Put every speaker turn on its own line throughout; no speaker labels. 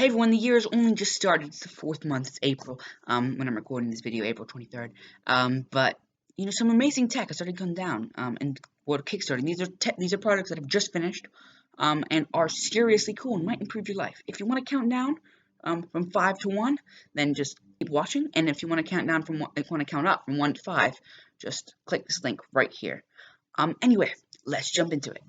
Hey everyone, the year has only just started. It's the 4th month. It's April. When I'm recording this video, April 23rd. But some amazing tech has started coming down. And what kickstarting. These are products that have just finished. And are seriously cool and might improve your life. If you want to count down, from 5 to 1, then just keep watching. And if you want to count down count up from 1 to 5, just click this link right here. Anyway, let's jump into it.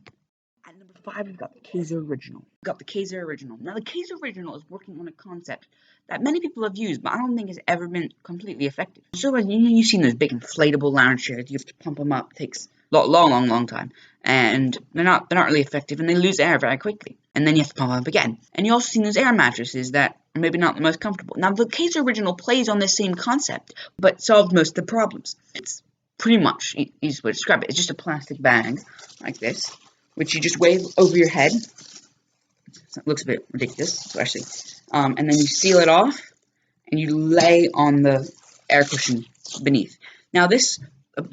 At number 5, we've got the Kaiser Original. Now, the Kaiser Original is working on a concept that many people have used, but I don't think has ever been completely effective. So, you've seen those big inflatable lounge chairs. You have to pump them up. It takes a long time, and they're not really effective, and they lose air very quickly. And then you have to pump them up again. And you also seen those air mattresses that are maybe not the most comfortable. Now, the Kaiser Original plays on this same concept, but solves most of the problems. It's pretty much easy way to describe it. It's just a plastic bag like this, which you just wave over your head. It looks a bit ridiculous, especially. And then you seal it off, and you lay on the air cushion beneath. Now this,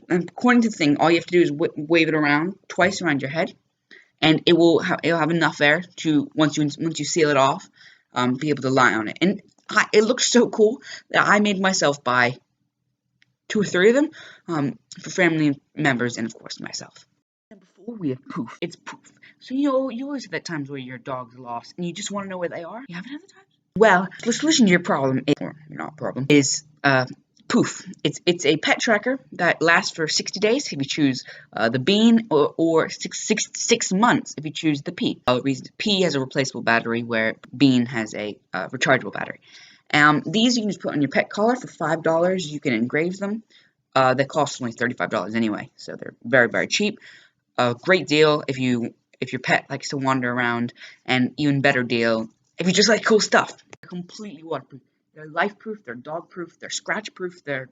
according to the thing, all you have to do is wave it around twice around your head, and it'll have enough air to once you seal it off, be able to lie on it. And it looks so cool that I made myself buy 2 or 3 of them for family members and of course myself. Number 4, we have Poof. It's Poof. So you always have that times where your dog's lost and you just want to know where they are. You haven't had the time? Well, the solution to your problem, is Poof. It's a pet tracker that lasts for 60 days if you choose the Bean, or 6 months if you choose the P. P has a replaceable battery where Bean has a rechargeable battery. These you can just put on your pet collar for $5. You can engrave them. They cost only $35 anyway, so they're very cheap. A great deal if your pet likes to wander around, and even better deal if you just like cool stuff. They're completely waterproof. They're life-proof, they're dog-proof, they're scratch-proof, they're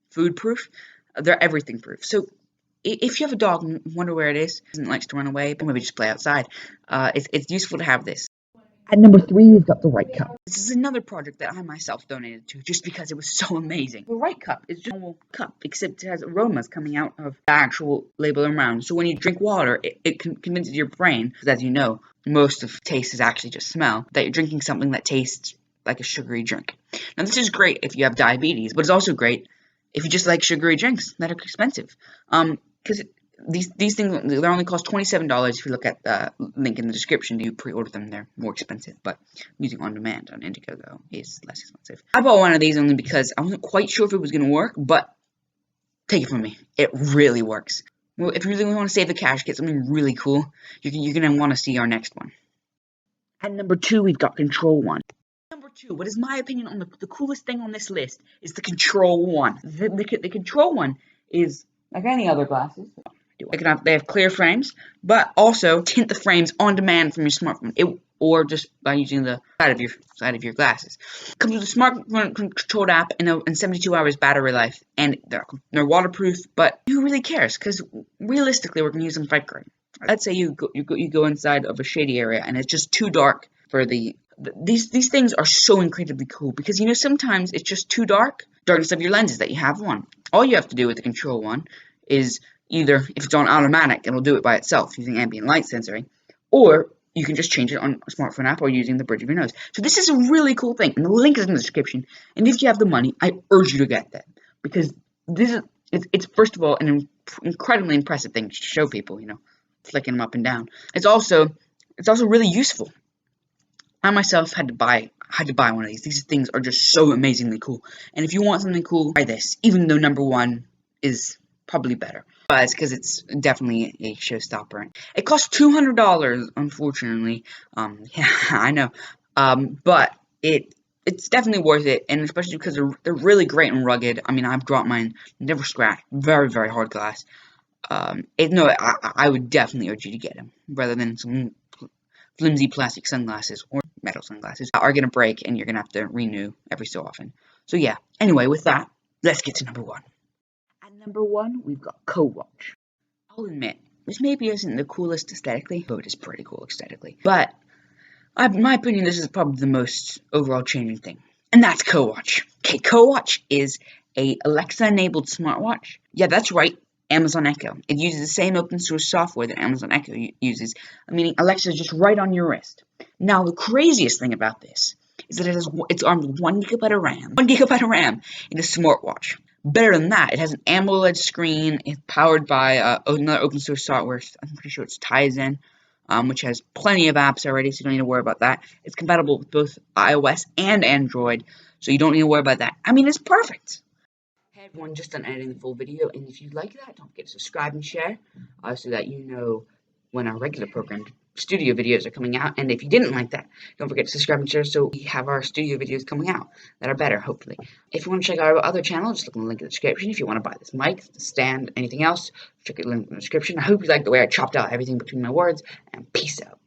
food-proof, they're everything-proof. So if you have a dog and wonder where it is, and likes to run away, but maybe just play outside, it's useful to have this. At number 3, we've got the Right Cup. This is another project that I myself donated to just because it was so amazing. The Right Cup is just a normal cup, except it has aromas coming out of the actual label around. So when you drink water, it convinces your brain, because as you know, most of taste is actually just smell, that you're drinking something that tastes like a sugary drink. Now this is great if you have diabetes, but it's also great if you just like sugary drinks that are expensive. Because these things, they only cost $27 if you look at the link in the description. You pre-order them, they're more expensive, but using on demand on Indiegogo is less expensive. I bought one of these only because I wasn't quite sure if it was going to work, but take it from me, it really works. Well, if you really want to save the cash, get something really cool, you're going to want to see our next one. At number 2, we've got Control One. Number 2, what is my opinion on the coolest thing on this list is the Control One. The Control One is like any other glasses. They have clear frames, but also tint the frames on demand from your smartphone, or just by using the side of your glasses. It comes with a smartphone controlled app and 72 hours battery life, and they're waterproof. But who really cares? Because realistically, we're gonna use them fight crime. Let's say you go inside of a shady area and it's just too dark for these things are so incredibly cool because sometimes it's just too dark. Darkness of your lenses that you have one. All you have to do with the Control One is either, if it's on automatic, it'll do it by itself using ambient light sensoring, or you can just change it on a smartphone app or using the bridge of your nose. So this is a really cool thing, and the link is in the description. And if you have the money, I urge you to get that, because it's first of all an incredibly impressive thing to show people, flicking them up and down. It's also really useful. I myself had to buy one of these. These things are just so amazingly cool. And if you want something cool, try this, even though number 1 is probably better. But it's because it's definitely a showstopper. It costs $200, unfortunately. Yeah, I know. But it's definitely worth it, and especially because they're really great and rugged. I mean, I've dropped mine, never scratched. Very hard glass. I would definitely urge you to get them rather than some flimsy plastic sunglasses or metal sunglasses are gonna break, and you're gonna have to renew every so often. So yeah. Anyway, with that, let's get to number 1. At number 1, we've got Co-Watch. I'll admit, this maybe isn't the coolest aesthetically, but it is pretty cool aesthetically. But, in my opinion, this is probably the most overall changing thing. And that's Co-Watch. Okay, Co-Watch is a Alexa-enabled smartwatch. Yeah, that's right. Amazon Echo. It uses the same open source software that Amazon Echo uses, meaning Alexa is just right on your wrist. Now, the craziest thing about this is that it's armed with 1 gigabyte of RAM. 1 gigabyte of RAM in a smartwatch. Better than that, it has an AMOLED screen. It's powered by another open source software. I'm pretty sure it's Tizen, which has plenty of apps already, so you don't need to worry about that. It's compatible with both iOS and Android, so you don't need to worry about that. I mean, it's perfect. Hey everyone, just done editing the full video, and if you like that, don't forget to subscribe and share, so that you know when our regular program studio videos are coming out. And if you didn't like that, don't forget to subscribe and share so we have our studio videos coming out that are better, hopefully. If you want to check out our other channel, just look in the link in the description. If you want to buy this mic, the stand, anything else, check the link in the description. I hope you like the way I chopped out everything between my words, and peace out.